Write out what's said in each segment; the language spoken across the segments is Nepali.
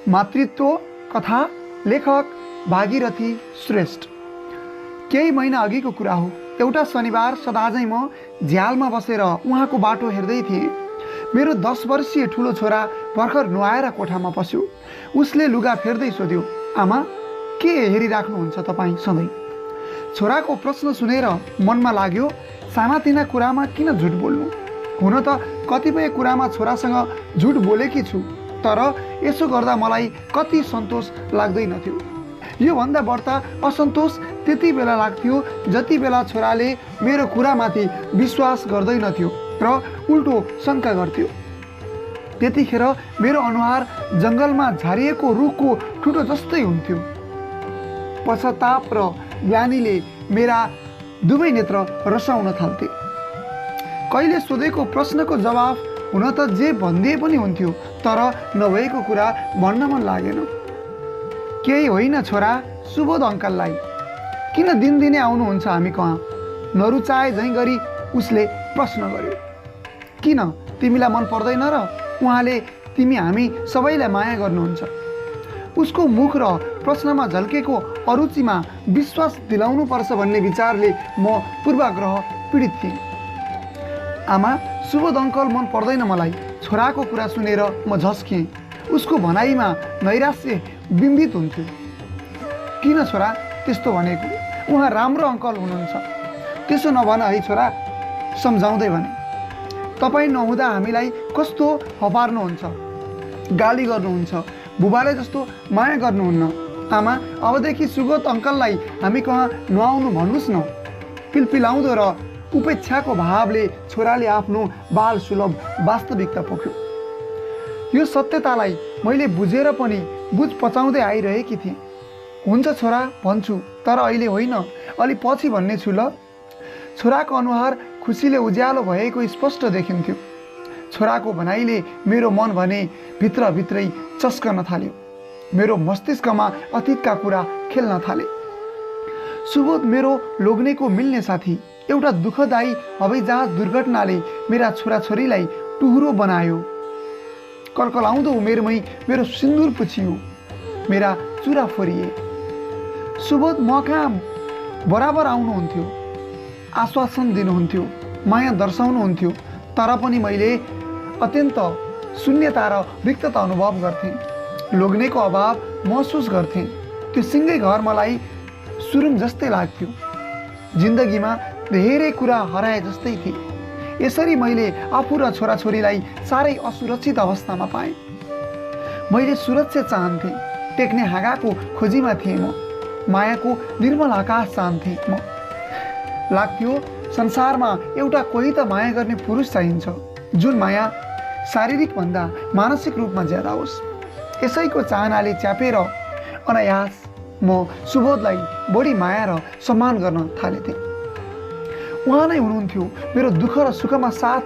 मातृत्व कथा लेखक भागीरथी श्रेष्ठ। केही महिना अघिको कुरा हो। एउटा शनिबार सदाझैँ म झ्यालमा बसेर उहाँको बाटो हेर्दै थिएँ। मेरो 10 वर्षीय ठुलो छोरा भर्खर नुहाएर कोठामा पस्यो। उसले लुगा फेर्दै सोध्यो, आमा के हेरिराख्नुहुन्छ तपाईँ सधैँ? छोराको प्रश्न सुनेर मनमा लाग्यो, सानातिना कुरामा किन झुट बोल्नु? हुन त कतिपय कुरामा छोरासँग झुट बोलेकी छु, तर यसो गर्दा मलाई कति सन्तोष लाग्दैनथ्यो। योभन्दा बढ्ता असन्तोष त्यति बेला लाग्थ्यो जति बेला छोराले मेरो कुरामाथि विश्वास गर्दैनथ्यो र उल्टो शङ्का गर्थ्यो। त्यतिखेर मेरो अनुहार जङ्गलमा झारिएको रुखको ठुटो जस्तै हुन्थ्यो। पश्चाताप र ग्लानीले मेरा दुवै नेत्र रसाउन थाल्थे। कहिले सोधेको प्रश्नको जवाफ हुन त जे भनिदिए पनि हुन्थ्यो, तर नभएको कुरा भन्न मन लागेन। केही होइन छोरा, सुबोध अङ्कललाई किन दिनदिनै आउनुहुन्छ हामी कहाँ? नरुचाए झैँ गरी उसले प्रश्न गर्यो। किन, तिमीलाई मन पर्दैन र? उहाँले तिमी हामी सबैलाई माया गर्नुहुन्छ। उसको मुख र प्रश्नमा झल्केको अरुचिमा विश्वास दिलाउनुपर्छ भन्ने विचारले म पूर्वाग्रह पीडित थिएँ। आमा, सुबोध अङ्कल मन पर्दैन मलाई। छोराको कुरा सुनेर म झस्किएँ। उसको भनाइमा नैराश्य बिम्बित हुन्थ्यो। किन छोरा त्यस्तो भनेको? उहाँ राम्रो अङ्कल हुनुहुन्छ। त्यसो नभन है छोरा, सम्झाउँदै भने। तपाईँ नहुँदा हामीलाई कस्तो हपार्नुहुन्छ, गाली गर्नुहुन्छ, बुबाले जस्तो माया गर्नुहुन्न। आमा, अबदेखि सुबोध अङ्कललाई हामी कहाँ नुहाउनु भन्नुहोस् न। पिलपिलाउँदो र उपेक्षाको भावले छोराले आफ्नो बाल सुलभ वास्तविकता पोख्यो। यो सत्यतालाई मैले बुझेर पनि बुझ पचाउँदै आइरहेकी थिएँ। हुन्छ छोरा भन्छु, तर अहिले होइन, अलि पछि भन्ने छु ल। छोराको अनुहार खुसीले उज्यालो भएको स्पष्ट देखिन्थ्यो। छोराको भनाइले मेरो मन भने भित्रभित्रै चस्कन थाल्यो। मेरो मस्तिष्कमा अतीतका कुरा खेल्न थाले। सुबोध मेरो लोग्नेको मिल्ने साथी। एउटा दुःखदायी हवाईजहाज दुर्घटनाले मेरा छोराछोरीलाई टुहुरो बनायो। कलकलाउँदो उमेरमै मेरो सिन्दुर पुछियो, मेरा चुरा फोरिए। सुबोध म कहाँ बराबर आउनुहुन्थ्यो, आश्वासन दिनुहुन्थ्यो, माया दर्शाउनुहुन्थ्यो, तर पनि मैले अत्यन्त शून्यता र रिक्तता अनुभव गर्थेँ। लोग्नेको अभाव महसुस गर्थेँ। त्यो सिँगै घर मलाई सुरुङ जस्तै लाग्थ्यो। जिन्दगीमा धेरै कुरा हराए जस्तै थिए। यसरी मैले आफू र छोराछोरीलाई साह्रै असुरक्षित अवस्थामा पाएँ। मैले सुरक्षा चाहन्थेँ। टेक्ने हाँगाको खोजीमा थिएँ म। मायाको निर्मल आकाश चाहन्थेँ म। लाग्थ्यो संसारमा एउटा कोही त माया गर्ने पुरुष चाहिन्छ, जुन माया शारीरिक भन्दा मानसिक रूपमा ज्यादा होस्। यसैको चाहनाले च्यापेर अनायास म सुबोधलाई बढी माया र सम्मान गर्न थालेथेँ। उहाँ नै हुनुहुन्थ्यो मेरो दुःख र सुखमा साथ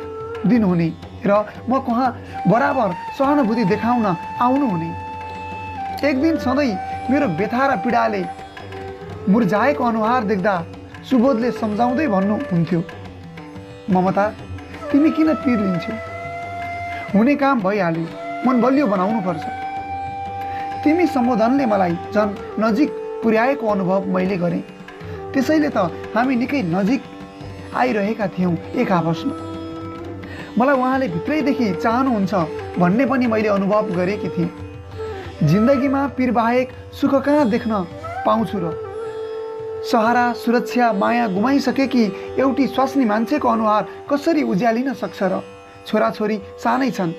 दिनुहुने र म कहाँ बराबर सहानुभूति देखाउन आउनुहुने। एक दिन सधैँ मेरो व्यथा र पीडाले मुर्झाएको अनुहार देख्दा सुबोधले सम्झाउँदै भन्नुहुन्थ्यो, ममता तिमी किन पिर लिन्छौ? हुने काम भइहाल्यो, मन बलियो बनाउनु पर्छ। तिमी सम्बोधनले मलाई झन् नजिक पुर्याएको अनुभव मैले गरेँ। त्यसैले त हामी निकै नजिक आइरहेका थियौँ एक आपसमा। मलाई उहाँले भित्रैदेखि चाहनुहुन्छ भन्ने पनि मैले अनुभव गरेकी थिएँ। जिन्दगीमा पीरबाहेक सुख कहाँ देख्न पाउँछु र? सहारा, सुरक्षा, माया गुमाइसकेकी एउटी स्वास्नी मान्छेको अनुहार कसरी उज्यालिन सक्छ र? छोराछोरी सानै छन्।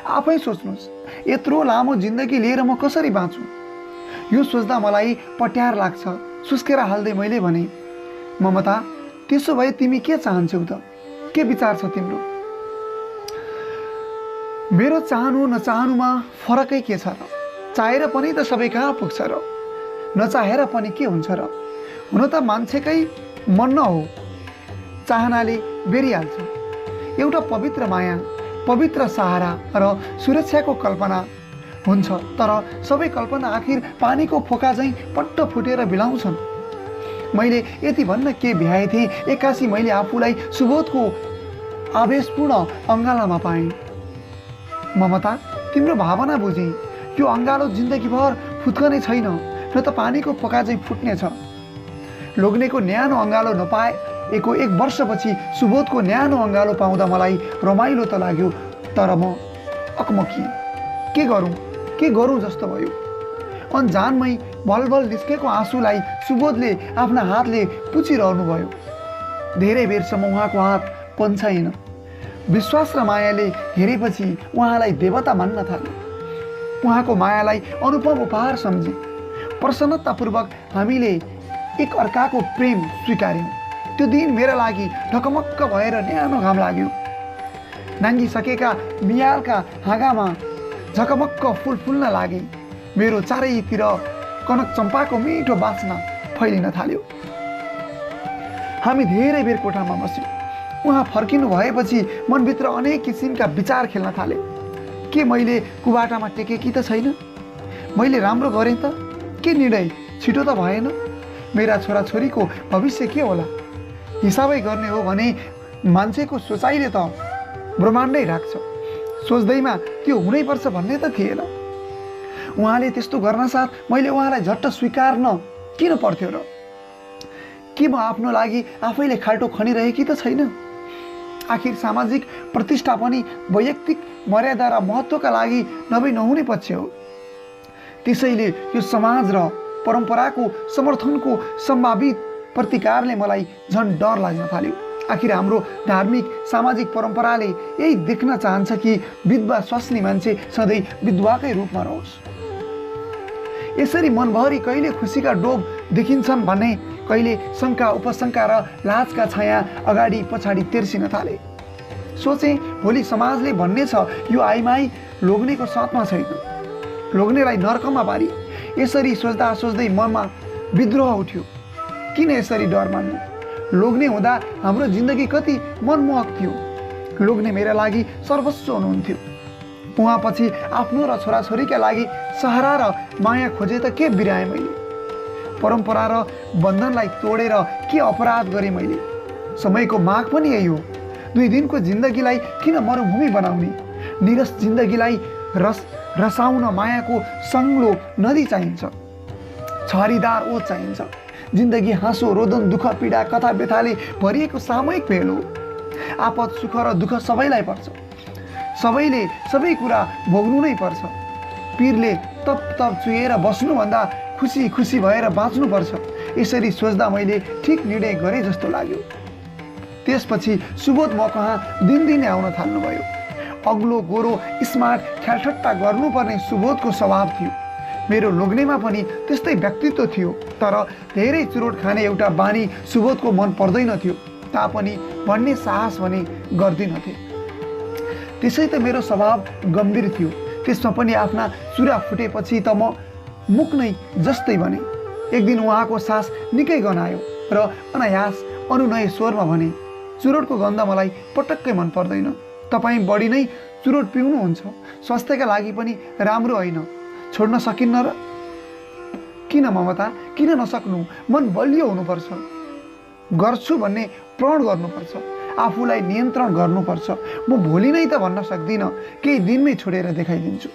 आफै सोच्नुहोस्, यत्रो लामो जिन्दगी लिएर म कसरी बाँचु? यो सोच्दा मलाई पट्यार लाग्छ। सुस्केर हाल्दै मैले भने, ममता त्यसो भए तिमी के चाहन्छौ त? के विचार छ तिम्रो? मेरो चाहनु नचाहनुमा फरकै के छ र? चाहेर पनि त सबै कहाँ पुग्छ र? नचाहेर पनि के हुन्छ र? हुन त मान्छेकै मन न हो, चाहनाले बेरिहाल्छ। एउटा पवित्र माया, पवित्र सहारा र सुरक्षाको कल्पना हुन्छ, तर सबै कल्पना आखिर पानीको फोका झैँ पट्ट फुटेर बिलाउँछन्। मैले यति भन्न के भ्याएथेँ, एक्कासी मैले आफूलाई सुबोधको आवेशपूर्ण अङ्गालामा पाएँ। ममता तिम्रो भावना बुझेँ। त्यो अँगालो जिन्दगीभर फुत्कने छैन, न त पानीको पोका चाहिँ फुट्नेछ। लोग्नेको न्यानो अँगालो नपाएको 1 वर्षपछि सुबोधको न्यानो अँगालो पाउँदा मलाई रमाइलो त लाग्यो, तर म अकमकिएँ। के गरौँ जस्तो भयो। अनजानमै भलभल निस्केको आँसुलाई सुबोधले आफ्ना हातले पुछिरहनु भयो। धेरै बेरसम्म उहाँको हात पन्छाइन। विश्वास र मायाले हेरेपछि उहाँलाई देवता मान्न थाले। उहाँको मायालाई अनुपम उपहार सम्झे। प्रसन्नतापूर्वक हामीले एक अर्काको प्रेम स्वीकार्यौँ। त्यो दिन मेरा लागि ढकमक्क भएर न्यानो घाम लाग्यो। नाङ्गिसकेका मियालका हाँगामा झकमक्क फुल फुल्न लागे। मेरो चारैतिर कनक चम्पाको मिठो बास्ना फैलिन थाल्यो। हामी धेरै बेर कोठामा बस्यौँ। उहाँ फर्किनु भएपछि मनभित्र अनेक किसिमका विचार खेल्न थाले। के मैले कुबाटामा टेकेँ कि त छैन? मैले राम्रो गरेँ त? के निर्णय छिटो त भएन? मेरा छोराछोरीको भविष्य के होला? हिसाबै गर्ने हो भने मान्छेको सोचाइले त ब्रह्माण्डै राख्छ। सोच्दैमा त्यो हुनैपर्छ भन्ने त थिएन। उहाँले त्यस्तो गर्न साथ मैले उहाँलाई झट्ट स्वीकार्न किन पर्थ्यो र? के म आफ्नो लागि आफैले खाल्टो खनिरहेकी त छैन? आखिर सामाजिक प्रतिष्ठा पनि वैयक्तिक मर्यादा र महत्त्वका लागि नहुने पक्ष हो। त्यसैले यो समाज र परम्पराको समर्थनको सम्भावित प्रतिकारले मलाई झन् डर लाग्न थाल्यो। आखिर हाम्रो धार्मिक सामाजिक परम्पराले यही देख्न चाहन्छ कि विधवा स्वास्नी मान्छे सधैँ विधवाकै रूपमा रहोस्। यसरी मनभरि कहिले खुसीका डोब देखिन्छन् भने कहिले शङ्का उपशङ्का र लाजका छाया अगाडि पछाडि तेर्सिन थाले। सोचे भोलि समाजले भन्ने छ यो आइमाई लोग्नेको साथमा छैन, लोग्नेलाई नर्कमा पारी। यसरी सोच्दा सोच्दै मनमा विद्रोह उठ्यो। किन यसरी डर मान्नु? लोग्ने हुँदा हाम्रो जिन्दगी कति मनमोहक थियो। लोग्ने मेरा लागि सर्वस्व हुनुहुन्थ्यो। उहाँपछि आफ्नो र छोराछोरीका लागि सहारा र माया खोजे त के बिराएँ मैले? परम्परा र बन्धनलाई तोडेर के अपराध गरेँ मैले? समयको माग पनि यही हो। 2 दिनको जिन्दगीलाई किन मरुभूमि बनाउने? निरस जिन्दगीलाई रसाउन मायाको सङ्लो नदी चाहिन्छ, छहरीदार ओत चाहिन्छ। जिन्दगी हाँसो रोदन दुःख पीडा कथा व्यथाले भरिएको सामूहिक भेल हो। आपद सुख र दुःख सबैलाई पर्छ। सबैले सबै कुरा भोग्नु नै पर्छ। पीरले तप चुहेर बस्नुभन्दा खुसी खुसी भएर बाँच्नुपर्छ। यसरी सोच्दा मैले ठिक निर्णय गरेँ जस्तो लाग्यो। त्यसपछि सुबोध म कहाँ दिनदिनै आउन थाल्नुभयो। अग्लो गोरो स्मार्ट ख्यालठट्टा गर्नुपर्ने सुबोधको स्वभाव थियो। मेरो लोग्नेमा पनि त्यस्तै व्यक्तित्व थियो, तर धेरै चुरोट खाने एउटा बानी सुबोधको मन पर्दैन थियो। तापनि भन्ने साहस भने गर्दिनथे। त्यसै त मेरो स्वभाव गम्भीर थियो। त्यसमा पनि आफ्ना चुरा फुटेपछि त म मुख नै जस्तै बने। एक दिन उहाँको सास निकै गनायो र अनायास अनुनय स्वरमा भने, चुरोटको गन्ध मलाई पटक्कै मन पर्दैन। तपाईँ बढी नै चुरोट पिउनुहुन्छ, स्वास्थ्यका लागि पनि राम्रो होइन। छोड्न सकिन्न र? किन ममता, किन नसक्नु? मन बलियो हुनुपर्छ। गर्छु भन्ने प्रण गर्नुपर्छ। आफूलाई नियन्त्रण गर्नुपर्छ। म भोलि नै त भन्न सक्दिनँ, केही दिनमै छोडेर देखाइदिन्छु।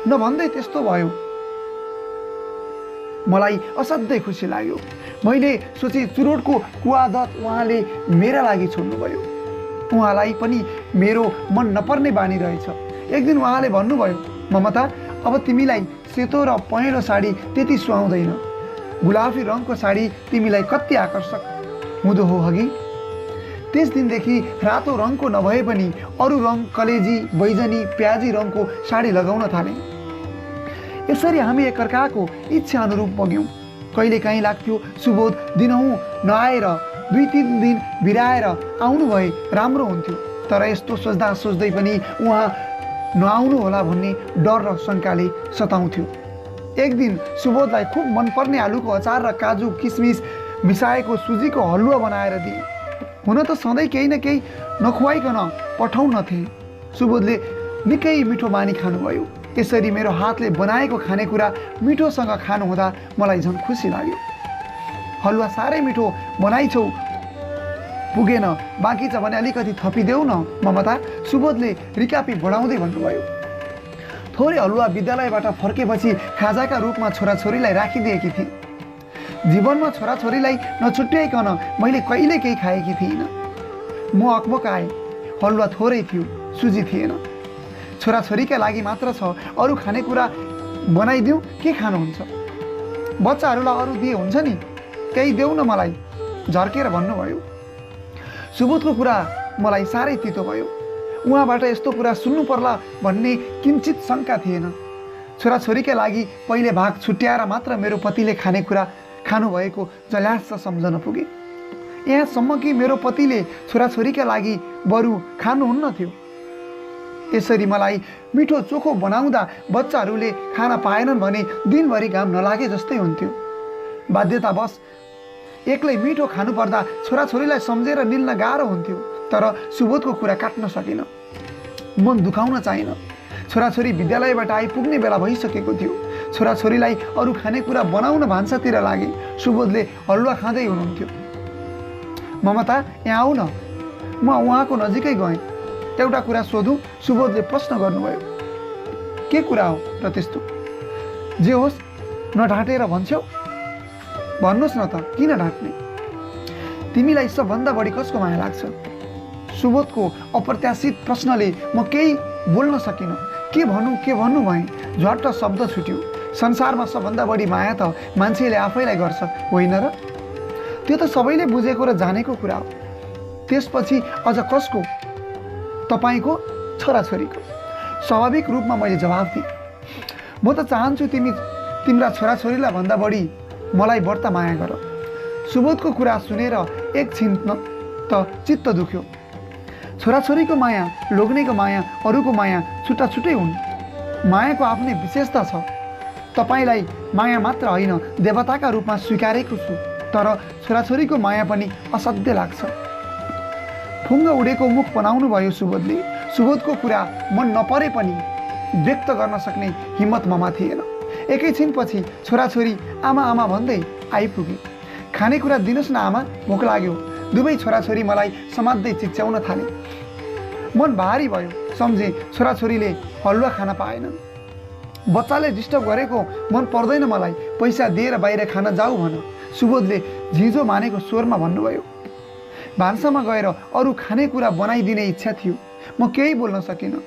नभन्दै त्यस्तो भयो। मलाई असाध्यै खुसी लाग्यो। मैले सोचे चुरोटको कुआदत उहाँले मेरा लागि छोड्नुभयो। उहाँलाई पनि मेरो मन नपर्ने बानी रहेछ। एक दिन उहाँले भन्नुभयो, ममता अब तिमीलाई सेतो र पहेँलो साडी त्यति सुहाउँदैन। गुलाफी रङको साडी तिमीलाई कति आकर्षक हुँदो हो हगि? त्यस दिनदेखि रातो रङको नभए पनि अरू रङ कलेजी बैजनी प्याजी रङको साडी लगाउन थालेँ। यसरी हामी एकअर्काको इच्छा अनुरूप बग्यौँ। कहिलेकाहीँ लाग्थ्यो सुबोध दिनहुँ नआएर 2-3 दिन बिराएर आउनु भए राम्रो हुन्थ्यो। तर यस्तो सोच्दा सोच्दै पनि उहाँ नआउनु होला भन्ने डर र शङ्काले सताउँथ्यो। एक दिन सुबोधलाई खुब मनपर्ने आलुको अचार र काजु किसमिस मिसाएको सुजीको हलुवा बनाएर दिए। हुन त सधैँ केही न केही नखुवाइकन पठाउनथे। सुबोधले निकै मिठो मानी खानुभयो। यसरी मेरो हातले बनाएको खानेकुरा मिठोसँग खानु हुँदा मलाई झन् खुसी लाग्यो। हलुवा साह्रै मिठो बनाइछौ, पुगेन, बाँकी छ भने अलिकति थपिदेऊ न ममता, सुबोधले रिकापी बढाउँदै भन्नुभयो। थोरै हलुवा विद्यालयबाट फर्केपछि खाजाका रूपमा छोराछोरीलाई राखिदिएकी थिएँ। जीवनमा छोराछोरीलाई नछुट्याइकन मैले कहिले केही खाएकी थिइनँ। म अकबक आएँ। हलुवा थोरै थियो, सुजी थिएन। छोराछोरीका लागि मात्र छ, अरू खानेकुरा बनाइदिउँ के खानुहुन्छ? बच्चाहरूलाई अरू दिए हुन्छ नि, केही देऊ न मलाई, झर्केर भन्नुभयो। सुबोधको कुरा मलाई साह्रै तितो भयो। उहाँबाट यस्तो कुरा सुन्नु पर्ला भन्ने किञ्चित शङ्का थिएन। छोराछोरीका लागि पहिले भाग छुट्याएर मात्र मेरो पतिले खानेकुरा खानुभएको जल्यास सम्झन पुगे। यहाँसम्म कि मेरो पतिले छोराछोरीका लागि बरु खानुहुन्न थियो। यसरी मलाई मिठो चोखो बनाउँदा बच्चाहरूले खाना पाएनन् भने दिनभरि घाम नलागे जस्तै हुन्थ्यो। बाध्यतावश एक्लै मिठो खानुपर्दा छोराछोरीलाई सम्झेर निल्न गाह्रो हुन्थ्यो। तर सुबोधको कुरा काट्न सकिनँ, मन दुखाउन चाहिनँ। छोराछोरी विद्यालयबाट आइपुग्ने बेला भइसकेको थियो। छोराछोरीलाई अरू खानेकुरा बनाउन भान्सातिर लागे। सुबोधले हलुवा खाँदै हुनुहुन्थ्यो। ममता, यहाँ आऊ न। म उहाँको नजिकै गएँ। एउटा कुरा सोधौँ? सुबोधले प्रश्न गर्नुभयो। के कुरा हो र त्यस्तो? जे होस्, नढाँटेर भन्छौ? भन्नुहोस् न त, किन ढाँट्ने? तिमीलाई सबभन्दा बढी कसको माया लाग्छ? सुबोधको अप्रत्याशित प्रश्नले म केही बोल्न सकिनँ। के भन्नु भएँ? झट्ट शब्द छुट्यो। संसारमा सबभन्दा बढी माया त मान्छेले आफैलाई गर्छ, होइन र? त्यो त सबैले बुझेको र जानेको कुरा हो। त्यसपछि अझ कसको? तपाईँको, छोराछोरीको। स्वाभाविक रूपमा मैले जवाफ दिएँ। म त चाहन्छु तिम्रा छोराछोरीलाई भन्दा बढी मलाई बढ्ता माया गर। सुबोधको कुरा सुनेर एकछिन त चित्त दुख्यो। छोराछोरीको माया, लोग्नेको माया, अरूको माया छुट्टा छुट्टै हुन्। मायाको आफ्नै विशेषता छ। तपाईँलाई माया मात्र होइन, देवताका रूपमा स्वीकारेको छु। तर छोराछोरीको माया पनि असाध्य लाग्छ। फुङ्ग उडेको मुख बनाउनु भयो सुबोधले। सुबोधको कुरा मन नपरे पनि व्यक्त गर्न सक्ने हिम्मत ममा थिएन। एकैछिनपछि छोराछोरी आमा आमा भन्दै आइपुगे। खानेकुरा दिनुहोस् न आमा, भोक लाग्यो। दुवै छोराछोरी मलाई समात्दै चिच्याउन थाले। मन भारी भयो। सम्झे छोराछोरीले हलुवा खान पाएनन्। बच्चाले डिस्टर्ब गरेको मन पर्दैन मलाई, पैसा दिएर बाहिर खान जाऊ भन, सुबोधले झिजो मानेको स्वरमा भन्नुभयो। भान्सामा गएर अरू खानेकुरा बनाइदिने इच्छा थियो। म केही बोल्न सकिनँ।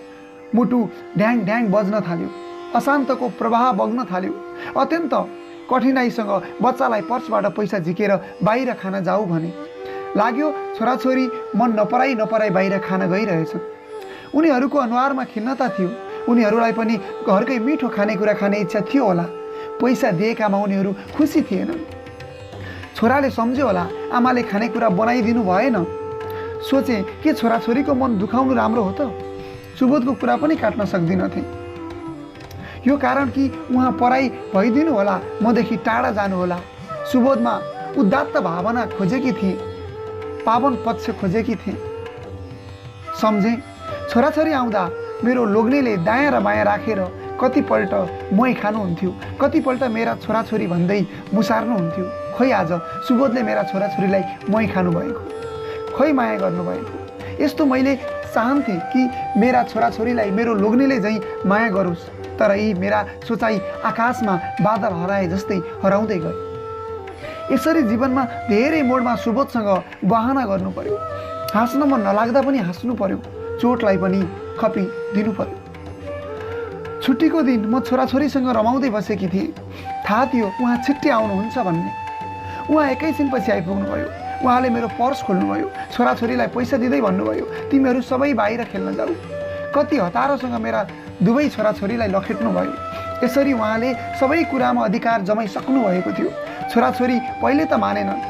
मुटु ढ्याङ ढ्याङ बज्न थाल्यो। अशान्तको प्रवाह बग्न थाल्यो। अत्यन्त कठिनाइसँग बच्चालाई पर्सबाट पैसा झिकेर बाहिर खान जाऊ भने लाग्यो छोराछोरी मन नपराई बाहिर खान गइरहेछन्। उनीहरूको अनुहारमा खिन्नता थियो। उनीहरूलाई पनि घरकै मिठो खानेकुरा खाने इच्छा थियो होला। पैसा दिएकामा उनीहरू खुसी थिएनन्। छोराले सम्झ्यो होला आमाले खानेकुरा बनाइदिनु भएन। सोचे के छोराछोरीको मन दुखाउनु राम्रो हो त? सुबोधको कुरा पनि काट्न सक्दिनथे। यो कारण कि उहाँ पराई भइदिनु होला, मदेखि टाढा जानु होला। सुबोधमा उदात्त भावना खोजेकी थिए, पावन पक्ष खोजेकी थिए। सम्झे छोराछोरी आउँदा मेरो लोग्नेले दायाँ र बायाँ राखेर कतिपल्ट मै खानुहुन्थ्यो, कतिपल्ट मेरा छोराछोरी भन्दै मुसार्नुहुन्थ्यो। खोइ आज सुबोधले मेरा छोराछोरीलाई मै खानुभएको, खोइ माया गर्नुभएको। यस्तो मैले चाहन्थेँ कि मेरा छोराछोरीलाई मेरो लोग्नेले झैँ माया गरोस्। तर यी मेरा सोचाइ आकाशमा बादल हराए जस्तै हराउँदै गए। यसरी जीवनमा धेरै मोडमा सुबोधसँग बहाना गर्नु पर्यो। हाँस्न मन नलाग्दा पनि हाँस्नु पर्यो, चोटलाई पनि खपिदिनु पर्यो। छुट्टीको दिन म छोराछोरीसँग रमाउँदै बसेकी थिएँ। थाहा थियो उहाँ छिट्टै आउनुहुन्छ भन्ने। उहाँ एकैछिनपछि आइपुग्नुभयो। उहाँले मेरो पर्स खोल्नुभयो। छोराछोरीलाई पैसा दिँदै भन्नुभयो, तिमीहरू सबै बाहिर खेल्न जाऊ। कति हतारोसँग मेरा दुवै छोराछोरीलाई लखेट्नुभयो। यसरी उहाँले सबै कुरामा अधिकार जमाइसक्नु भएको थियो। छोराछोरी पहिले त मानेनन्।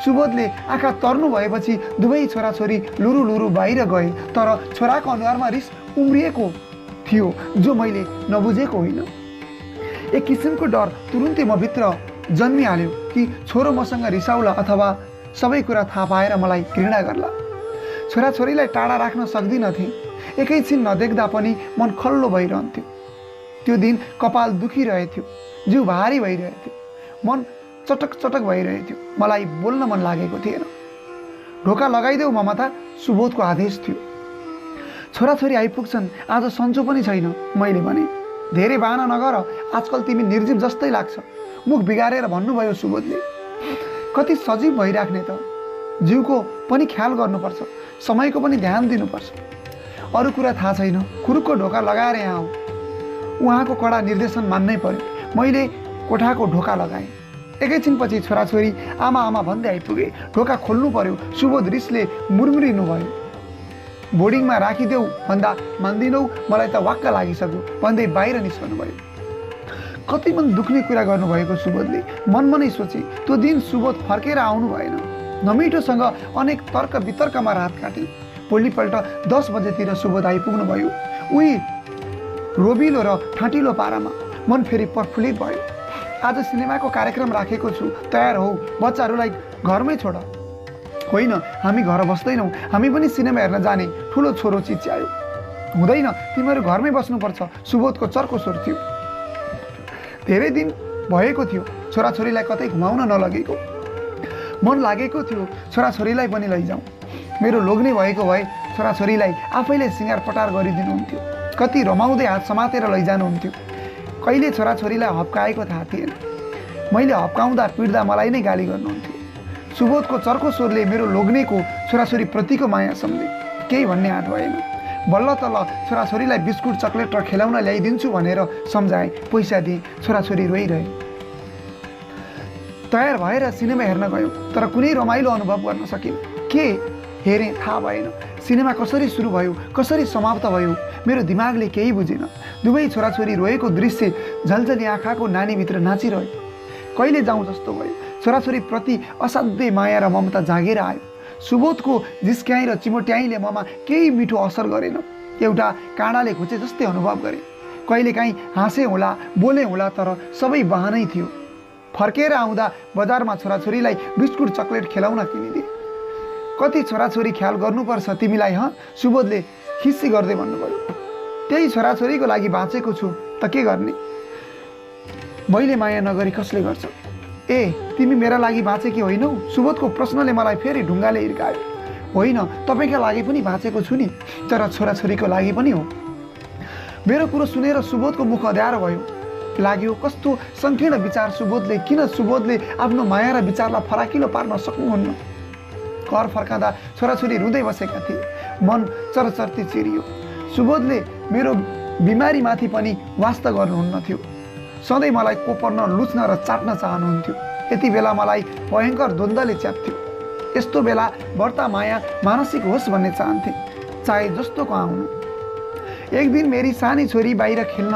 सुबोधले आँखा तर्नु भएपछि दुवै छोराछोरी लुरु लुरु बाहिर गए। तर छोराको अनुहारमा रिस उम्रिएको थियो जो मैले नबुझेको होइन। एक किसिमको डर तुरुन्तै म भित्र जन्मिहाल्यो कि छोरो मसँग रिसाउला अथवा सबै कुरा थाहा पाएर मलाई घृणा गर्ला। छोराछोरीलाई टाढा राख्न सक्दिनथे। एकैछिन नदेख्दा पनि मन खल्लो भइरहन्थ्यो। त्यो दिन कपाल दुखिरहेथ्यो, जिउ भारी भइरहेथ्यो, मन चटक चटक भइरहेथ्यो। मलाई बोल्न मन लागेको थिएन। ढोका लगाइदेऊ ममता, सुबोधको आदेश थियो। छोराछोरी आइपुग्छन्, आज सन्चो पनि छैन, मैले भने। धेरै बाहना नगर, आजकल तिमी निर्जीव जस्तै लाग्छ, मुख बिगारेर भन्नुभयो सुबोधले। कति सजीव भइराख्ने त, जिउको पनि ख्याल गर्नुपर्छ, समयको पनि ध्यान दिनुपर्छ। अरू कुरा थाहा छैन, खुरुकको ढोका लगाएर यहाँ आऊ। उहाँको कडा निर्देशन मान्नै पर्यो। मैले कोठाको ढोका लगाएँ। एकैछिनपछि छोराछोरी आमा आमा भन्दै आइपुगे। ढोका खोल्नु पर्यो। सुबोध रिसले मुर्मुरिनु भयो। बोर्डिङमा राखिदेऊ भन्दा मान्दिनौ, मलाई त वाक्क लागिसक्यो भन्दै बाहिर निस्कनु भयो। कति मन दुख्ने कुरा गर्नुभएको सुबोधले मनमा नै सोचे। त्यो दिन सुबोध फर्केर आउनु भएन। नमिठोसँग अनेक तर्क वितर्कमा रात काटे। भोलिपल्ट 10 बजेतिर सुबोध आइपुग्नु भयो। उही रोबिलो र ठाँटिलो पारामा। मन फेरि प्रफुल्लित भयो। आज सिनेमाको कार्यक्रम राखेको छु, तयार हौ, बच्चाहरूलाई घरमै छोड। होइन, हामी घर बस्दैनौँ, हामी पनि सिनेमा हेर्न जाने, ठुलो छोरो चिच्यायो। हुँदैन, तिमीहरू घरमै बस्नुपर्छ, सुबोधको चर्को स्वर थियो। धेरै दिन भएको थियो छोराछोरीलाई कतै घुमाउन नलगेको। मन लागेको थियो छोराछोरीलाई पनि लैजाउँ। मेरो लोग्ने भएको भए छोराछोरीलाई आफैले सिँगार पटार गरिदिनुहुन्थ्यो। कति रमाउँदै हात समातेर लैजानुहुन्थ्यो। कहिले छोराछोरीलाई हप्काएको थाहा थिएन। मैले हप्काउँदा पिट्दा मलाई नै गाली गर्नुहुन्थ्यो। सुबोधको चर्को स्वरले मेरो लोग्नेको छोराछोरीप्रतिको माया सम्झे। केही भन्ने आँट भएन। बल्ल तल्ल छोराछोरीलाई बिस्कुट चक्लेट र खेलाउन ल्याइदिन्छु भनेर सम्झाएँ। पैसा दिएँ। छोराछोरी रोइरहे। तयार भएर सिनेमा हेर्न गयौँ, तर कुनै रमाइलो अनुभव गर्न सकिनँ। के हेरेँ थाहा भएन। सिनेमा कसरी सुरु भयो, कसरी समाप्त भयो, मेरो दिमागले केही बुझेन। दुवै छोराछोरी रोएको दृश्य झलझली आँखाको नानीभित्र नाचिरह्यो। कहिले जाउँ जस्तो भयो। छोराछोरीप्रति असाध्यै माया र ममता जागेर आयो। सुबोधको जिस्क्याइ र चिमोट्याइले ममा केही मिठो असर गरेन। एउटा काँडाले घुचे जस्तै अनुभव गरेँ। कहिलेकाहीँ हाँसे होला, बोले होला, तर सबै बहानै थियो। फर्केर आउँदा बजारमा छोराछोरीलाई बिस्कुट चक्लेट खेलाउन किनिदिए। कति छोराछोरी ख्याल गर्नुपर्छ तिमीलाई, हँ? सुबोधले खिस्सी गर्दै भन्नुभयो। त्यही छोराछोरीको लागि बाँचेको छु त के गर्ने? मैले माया नगरी कसले गर्छ? ए, तिमी मेरा लागि बाँचेकी होइनौ? सुबोधको प्रश्नले मलाई फेरि ढुङ्गाले हिर्कायो। होइन, तपाईँका लागि पनि बाँचेको छु नि, तर छोराछोरीको लागि पनि हो। मेरो कुरो सुनेर सुबोधको मुख अँध्यारो भयो। लाग्यो कस्तो सङ्कीर्ण विचार सुबोधले। किन सुबोधले आफ्नो माया र विचारलाई फराकिलो पार्न सक्नुहुन्न? घर फर्काँदा छोराछोरी रुँदै बसेका थिए। मन चरचर्ती चिरियो। सुबोधले मेरो बिमारीमाथि पनि वास्ता गर्नुहुन्न थियो। सधैँ मलाई कोपर्न, लुच्न र चाट्न चाहनुहुन्थ्यो। यति बेला मलाई भयङ्कर द्वन्द्वले च्याप्थ्यो। यस्तो बेला बढ्ता माया मानसिक होस् भन्ने चाहन्थे, चाहे जस्तोको आउनु। एक दिन मेरी सानी छोरी बाहिर खेल्न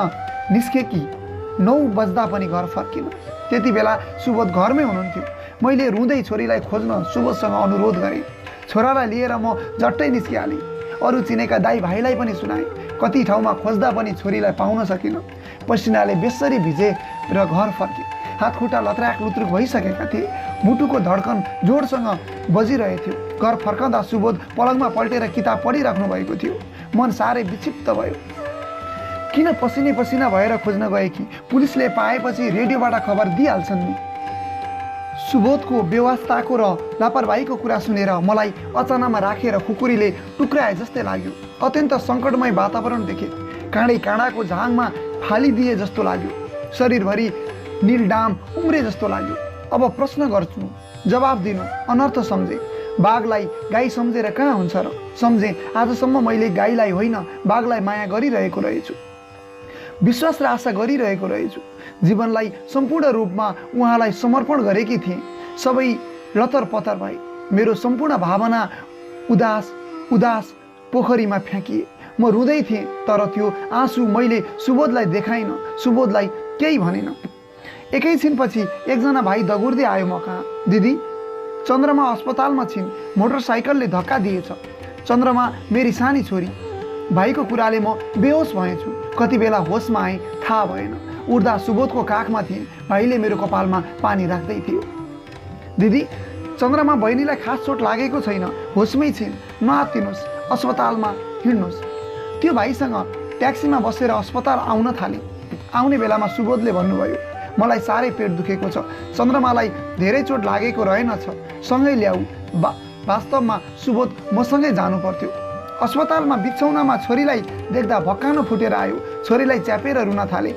निस्केकी 9 बज्दा पनि घर फर्किन। त्यति बेला सुबोध घरमै हुनुहुन्थ्यो। मैले रुँदै छोरीलाई खोज्न सुबोधसँग अनुरोध गरेँ। छोरालाई लिएर म झट्टै निस्किहालेँ। अरू चिनेका दाई भाइलाई पनि सुनाएँ। कति ठाउँमा खोज्दा पनि छोरीलाई पाउन सकिनँ। पसिनाले बेसरी भिजे र घर फर्के। हातखुट्टा लत्राक लुत्रुक भइसकेका थिए। मुटुको धड्कन जोडसँग बजिरहेथ्यो। घर फर्कँदा सुबोध पलङमा पल्टेर किताब पढिराख्नु भएको थियो। मन साह्रै विक्षिप्त भयो। किन पसिने पसिना भएर खोज्न गए कि? पुलिसले पाएपछि रेडियोबाट खबर दिइहाल्छन् नि। सुबोधको बेवास्ताको र लापरवाहीको कुरा सुनेर मलाई अचानकमा राखेर खुकुरीले टुक्राए जस्तै लाग्यो। अत्यन्त सङ्कटमय वातावरण देखेँ। काँडै काँडाको झाङमा फालिदिए जस्तो लाग्यो। शरीरभरि नीलडाम उम्रे जस्तो लाग्यो। अब प्रश्न गर्छु, जवाब दिनु। अनर्थ सम्झे। बाघलाई गाई सम्झेर कहाँ हुन्छ र? सम्झे। आजसम्म मैले गाईलाई होइन, बाघलाई माया गरिरहेको रहेछु। विश्वास र आशा गरिरहेको रहेछु। जीवनलाई सम्पूर्ण रूपमा उहाँलाई समर्पण गरेकी थिएँ। सबै लतर पतर भए। मेरो सम्पूर्ण भावना उदास पोखरीमा फ्याँकिए। म रुँदै थिएँ, तर त्यो आँसु मैले सुबोधलाई देखाइन, सुबोधलाई केही भनेन। एकैछिनपछि एकजना भाइ दगुर्दै आयो म कहाँ। दिदी, चन्द्रमा अस्पतालमा छिन्, मोटरसाइकलले धक्का दिएछ। चन्द्रमा मेरी सानी छोरी। भाइको कुराले म बेहोस भएछु। कति बेला होसमा आएँ थाहा भएन। उड्दा सुबोधको काखमा थिएँ। भाइले मेरो कपालमा पानी राख्दै थियो। दिदी, चन्द्रमा बहिनीलाई खास चोट लागेको छैन, होसमै छिन्, नआत्तिनुहोस्, अस्पतालमा हिँड्नुहोस्। त्यो भाइसँग ट्याक्सीमा बसेर अस्पताल आउन थालेँ। आउने बेलामा सुबोधले भन्नुभयो, मलाई साह्रै पेट दुखेको छ, चन्द्रमालाई धेरै चोट लागेको रहेनछ, सँगै ल्याऊ। वास्तवमा सुबोध मसँगै जानु पर्थ्यो। अस्पतालमा बिछौनामा छोरीलाई देख्दा भक्कानो फुटेर आयो। छोरीलाई च्यापेर रुन थाले।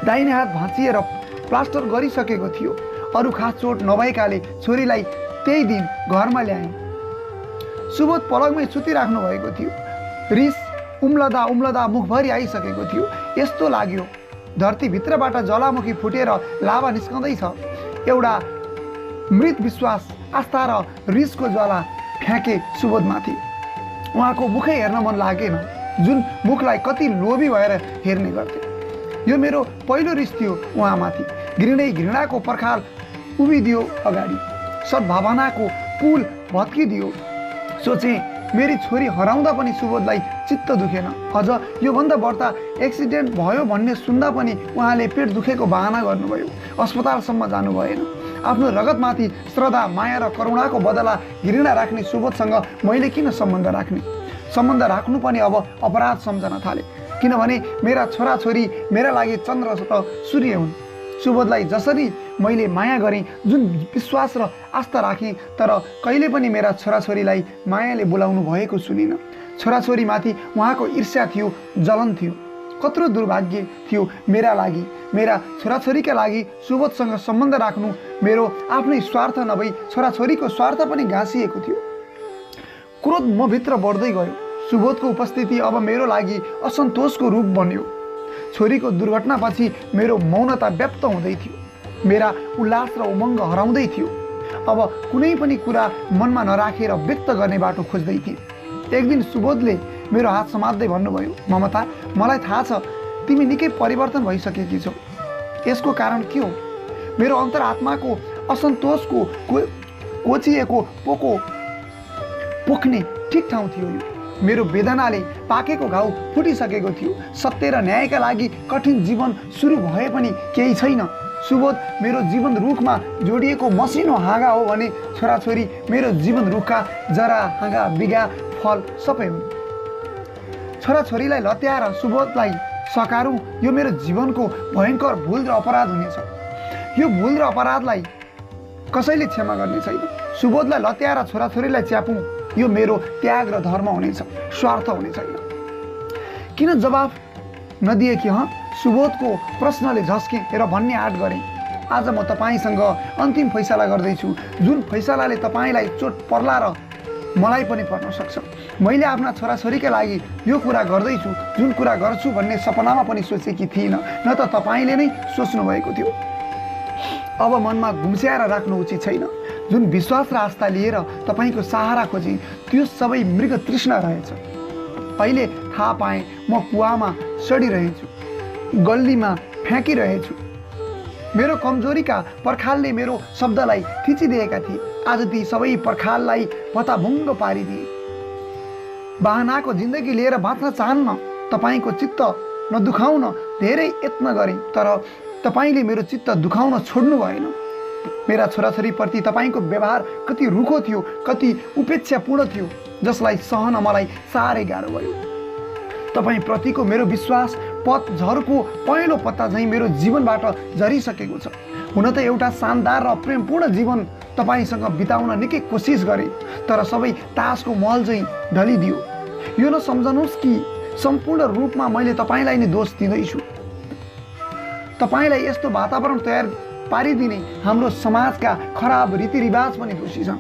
दाहिने हात भाँचिएर प्लास्टर गरिसकेको थियो। अरू खास चोट नभएकाले छोरीलाई त्यही दिन घरमा ल्याए। सुबोध पलङमै सुतिराख्नु भएको थियो। रिस उम्लदा उम्लदा मुखभरि आइसकेको थियो। यस्तो लाग्यो धरतीभित्रबाट ज्वालामुखी फुटेर लाभा निस्कँदैछ। एउटा मृत विश्वास, आस्था र रिसको ज्वाला फ्याँके सुबोधमाथि। उहाँको मुखै हेर्न मन लागेन, जुन मुखलाई कति लोभी भएर हेर्ने गर्थे। यो मेरो पहिलो रिस थियो उहाँमाथि। घृणाको पर्खाल उभिदियो अगाडि, सद्भावनाको पुल भत्किदियो। सोचे मेरी छोरी हराउँदा पनि सुबोधलाई चित्त दुखेन। अझ योभन्दा बढ्ता एक्सिडेन्ट भयो भन्ने सुन्दा पनि उहाँले पेट दुखेको बहाना गर्नुभयो। अस्पतालसम्म जानु भएन। आफ्नो रगतमाथि श्रद्धा, माया र करुणाको बदला घृणा राख्ने सुबोधसँग मैले किन सम्बन्ध राख्ने? सम्बन्ध राख्नु पनि अब अपराध सम्झन थाले। किनभने मेरा छोराछोरी मेरा लागि चन्द्र र सूर्य हुन्। सुबोधलाई जसरी मैले माया गरेँ, जुन विश्वास र आस्था राखेँ, तर कहिले पनि मेरा छोराछोरीलाई मायाले बोलाउनु भएको सुनिनँ। छोराछोरीमाथि उहाँको ईर्ष्या थियो, जलन थियो। कत्रो दुर्भाग्य थियो मेरा लागि, मेरा छोराछोरीका लागि सुबोधसँग सम्बन्ध राख्नु मेरो आफ्नै स्वार्थ नभई छोराछोरीको स्वार्थ पनि गाँसिएको थियो। क्रोध मभित्र बढ्दै गयो। सुबोधको उपस्थिति अब मेरो लागि असन्तोषको रूप बन्यो। छोरीको दुर्घटनापछि मेरो मौनता व्याप्त हुँदै थियो। मेरा उल्लास र उमङ्ग हराउँदै थियो। अब कुनै पनि कुरा मनमा नराखेर व्यक्त गर्ने बाटो खोज्दै थिएँ। एक दिन सुबोधले मेरो हात समात्दै भन्नुभयो, ममता, मलाई थाहा छ तिमी निकै परिवर्तन भइसकेकी छौ। यसको कारण के हो? मेरो अन्तरात्माको असन्तोषको कोचिएको पोको पोख्ने ठिक ठाउँ थियो यो। मेरो वेदनाले पाकेको घाउ फुटिसकेको थियो। सत्य र न्यायका लागि कठिन जीवन सुरु भए पनि केही छैन। सुबोध मेरो जीवन रुखमा जोडिएको मसिनो हाँगा हो भने छोराछोरी मेरो जीवन रुखका जरा, हाँगा, बिगा, फल सबै हुन्। छोराछोरीलाई लत्याएर सुबोधलाई सकारूँ, यो मेरो जीवनको भयङ्कर भुल र अपराध हुनेछ। यो भुल र अपराधलाई कसैले क्षमा गर्ने छैन। सुबोधलाई लत्याएर छोराछोरीलाई च्यापुँ, यो मेरो त्याग र धर्म हुनेछ, स्वार्थ हुने छैन। किन जवाफ नदिए कि सुबोधको प्रश्नले झस्केँ र भन्ने आँट गरेँ। आज म तपाईँसँग अन्तिम फैसला गर्दैछु, जुन फैसलाले तपाईँलाई चोट पर्ला र मलाई पनि पर्न सक्छ। मैले आफ्ना छोराछोरीका लागि यो कुरा गर्दैछु, जुन कुरा गर्छु भन्ने सपनामा पनि सोचेकी थिइनँ, न त तपाईँले नै सोच्नु भएको थियो। अब मनमा गुम्स्याएर राख्नु उचित छैन। जुन विश्वास र आस्था लिएर तपाईँको सहारा खोजेँ, त्यो सबै मृग तृष्णा रहेछ। अहिले थाहा पाएँ म कुवामा सडिरहेछु, गल्लीमा फ्याँकिरहेछु। मेरो कमजोरीका पर्खालले मेरो शब्दलाई थिचिदिएका थिए। आज ती सबै पर्खाललाई पताभुङ्ग पारिदिए। बहानाको जिन्दगी लिएर बाँच्न चाहन्न। तपाईँको चित्त नदुखाउन धेरै यत्न गरेँ, तर तपाईँले मेरो चित्त दुखाउन छोड्नु भएन। मेरा छोराछोरीप्रति तपाईँको व्यवहार कति रुखो थियो, कति उपेक्षापूर्ण थियो, जसलाई सहन मलाई साह्रै गाह्रो भयो। तपाईँप्रतिको मेरो विश्वास पतझरको पहेँलो पत्ता झैँ मेरो जीवनबाट झरिसकेको छ। हुन त एउटा शानदार र प्रेमपूर्ण जीवन तपाईँसँग बिताउन निकै कोसिस गरेँ, तर सबै तासको महल चाहिँ ढलिदियो। यो नसम्झनुहोस् कि सम्पूर्ण रूपमा मैले तपाईँलाई नै दोष दिँदैछु। तपाईँलाई यस्तो वातावरण तयार पारिदिने हाम्रो समाजका खराब रीतिरिवाज पनि दोषी छन्।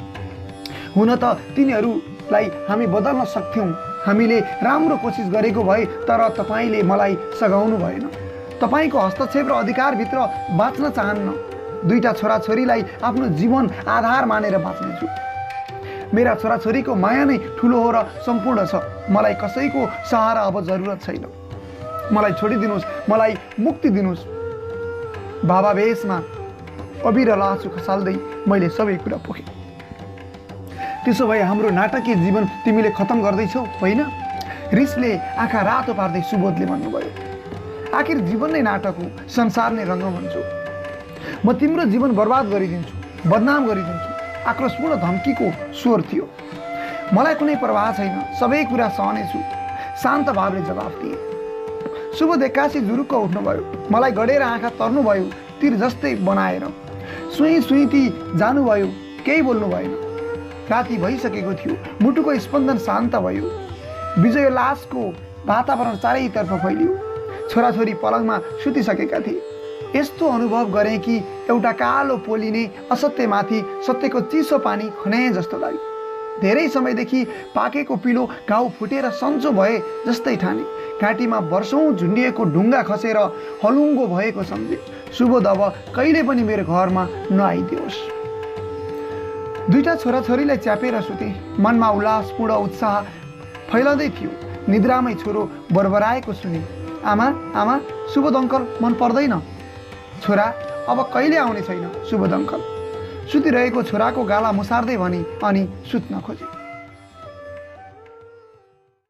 हुन त तिनीहरूलाई हामी बदल्न सक्थ्यौँ। हामीले राम्रो कोसिस गरेको भए, तर तपाईँले मलाई सघाउनु भएन। तपाईँको हस्तक्षेप र अधिकारभित्र बाँच्न चाहन्न। दुईटा छोराछोरीलाई आफ्नो जीवन आधार मानेर बाँच्नेछु। मेरा छोराछोरीको माया नै ठुलो हो र सम्पूर्ण छ। मलाई कसैको सहारा अब जरुरत छैन। मलाई छोडिदिनुहोस्, मलाई मुक्ति दिनुहोस्। भावावेशमा अबिरल आँसु खसाल्दै मैले सबै कुरा पोखेँ। त्यसो भए हाम्रो नाटकीय जीवन तिमीले खतम गर्दैछौ, होइन? रिसले आँखा रातो पार्दै सुबोधले भन्नुभयो। आखिर जीवन नै नाटक हो, संसार नै रङ्गमञ्च। म तिम्रो जीवन बर्बाद गरिदिन्छु, बदनाम गरिदिन्छु। आक्रोशपूर्ण धम्कीको स्वर थियो। मलाई कुनै प्रवाह छैन, सबै कुरा सहनेछु, शान्त भावले जवाफ दिए। सुबोध एक्कासी जुरुक्क उठ्नुभयो। मलाई गडेर आँखा तर्नुभयो, तीर जस्तै बनाएर। सुई सुईती जानुभयो, केही बोल्नु भएन। राति भइसकेको थियो। मुटुको स्पन्दन शान्त भयो। विजयोल्लासको वातावरण चारैतर्फ फैलियो। छोराछोरी पलङमा सुतिसकेका थिए। यस्तो अनुभव गरेँ कि एउटा कालो पोलिने असत्यमाथि सत्यको चिसो पानी खने जस्तो लाग्यो। धेरै समयदेखि पाकेको पिलो घाउ फुटेर सन्चो भए जस्तै ठाने। घाँटीमा वर्षौँ झुन्डिएको ढुङ्गा खसेर हलुङ्गो भएको सम्झे। सुबोध अब कहिले पनि मेरो घरमा नआइदियोस्। दुईटा छोराछोरीलाई च्यापेर सुते। मनमा उल्लासपूर्ण उत्साह फैलँदै थियो। निद्रामै छोरो बरबराएको सुने, आमा आमा सुबोध अङ्कल मन पर्दैन? छोरा अब कहिले आउने छैन सुबोध अङ्कल। सुतिरहेको छोराको गाला मुसार्दै भने अनि सुत्न खोजे।